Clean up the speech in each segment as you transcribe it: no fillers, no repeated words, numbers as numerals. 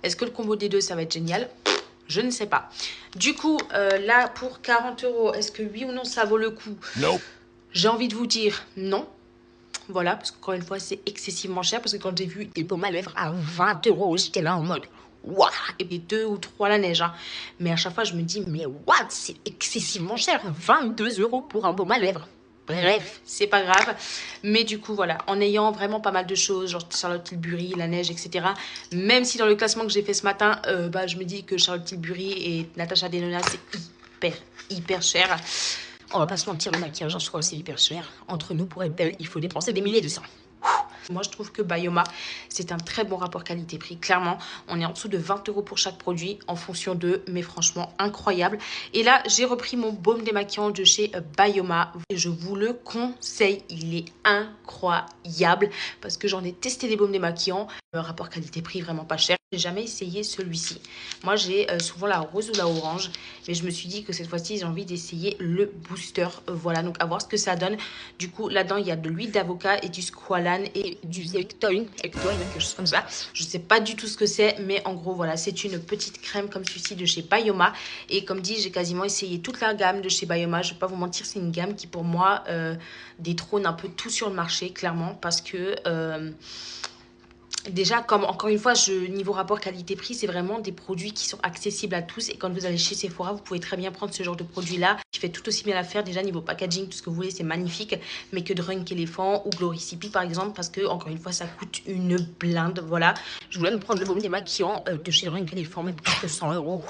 Est-ce que le combo des deux, ça va être génial? Je ne sais pas. Du coup, là, pour 40 €, est-ce que oui ou non, ça vaut le coup? Non. J'ai envie de vous dire non. Voilà, parce qu'encore une fois, c'est excessivement cher. Parce que quand j'ai vu des baumes à lèvres à 20 €, j'étais là en mode waouh! Et puis 2 ou 3 la neige. Hein. Mais à chaque fois, je me dis, mais what? C'est excessivement cher. 22 € pour un baume à lèvres. Bref, c'est pas grave. Mais du coup, voilà, en ayant vraiment pas mal de choses, genre Charlotte Tilbury, la neige, etc. Même si dans le classement que j'ai fait ce matin, je me dis que Charlotte Tilbury et Natasha Denona, c'est hyper cher. On va pas se mentir, le maquillage en soi, c'est hyper cher. Entre nous, pour être belle, il faut dépenser des milliers de cents. Moi, je trouve que Bayoma, c'est un très bon rapport qualité-prix. Clairement, on est en dessous de 20 € pour chaque produit en fonction d'eux, mais franchement, incroyable. Et là, j'ai repris mon baume démaquillant de chez Bayoma. Et je vous le conseille, il est incroyable parce que j'en ai testé des baumes démaquillants. Rapport qualité-prix vraiment pas cher. J'ai jamais essayé celui-ci. Moi, j'ai souvent la rose ou la orange, mais je me suis dit que cette fois-ci, j'ai envie d'essayer le booster. Voilà, donc à voir ce que ça donne. Du coup, là-dedans, il y a de l'huile d'avocat et du squalane et du Zectoin, quelque chose comme ça. Je sais pas du tout ce que c'est, mais en gros, voilà, c'est une petite crème comme celui-ci de chez Bayoma. Et comme dit, j'ai quasiment essayé toute la gamme de chez Bayoma. Je vais pas vous mentir, c'est une gamme qui, pour moi, détrône un peu tout sur le marché, clairement, parce que... déjà, comme encore une fois, niveau rapport qualité-prix, c'est vraiment des produits qui sont accessibles à tous. Et quand vous allez chez Sephora, vous pouvez très bien prendre ce genre de produit-là, qui fait tout aussi bien l'affaire. Déjà, niveau packaging, tout ce que vous voulez, c'est magnifique. Mais que Drunk Elephant ou Glory CP, par exemple, parce que, encore une fois, ça coûte une blinde. Voilà. Je voulais me prendre le baume démaquillant de chez Drunk Elephant, mais plus que 100 €.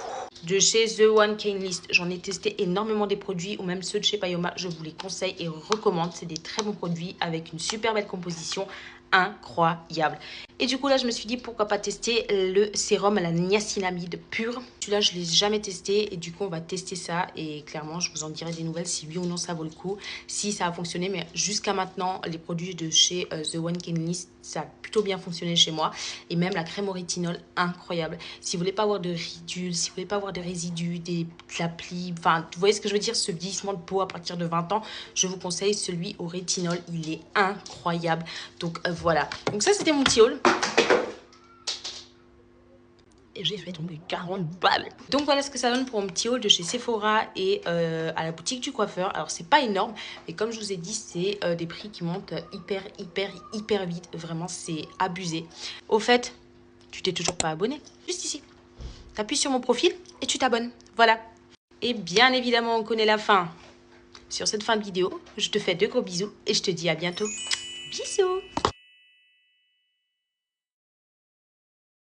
De chez The One Cane List, j'en ai testé énormément des produits, ou même ceux de chez Bayoma, je vous les conseille et recommande. C'est des très bons produits avec une super belle composition, incroyable. Et du coup là je me suis dit pourquoi pas tester le sérum à la niacinamide pure. Celui-là je ne l'ai jamais testé et du coup on va tester ça et clairement je vous en dirai des nouvelles si oui ou non ça vaut le coup, si ça a fonctionné. Mais jusqu'à maintenant les produits de chez The One Cane List, ça a plutôt bien fonctionné chez moi. Et même la crème au rétinol, incroyable. Si vous voulez pas avoir de ridules, si vous voulez pas avoir de résidus, de la plie, enfin vous voyez ce que je veux dire, ce vieillissement de peau à partir de 20 ans, je vous conseille celui au rétinol, il est incroyable. Donc voilà, donc ça c'était mon petit haul. Et j'ai fait tomber 40 balles. Donc voilà ce que ça donne pour mon petit haul de chez Sephora et à la boutique du coiffeur. Alors c'est pas énorme, mais comme je vous ai dit, c'est des prix qui montent hyper vite. Vraiment, c'est abusé. Au fait, tu t'es toujours pas abonné? Juste ici. T'appuies sur mon profil et tu t'abonnes. Voilà. Et bien évidemment, on connaît la fin. Sur cette fin de vidéo, je te fais de gros bisous et je te dis à bientôt. Bisous!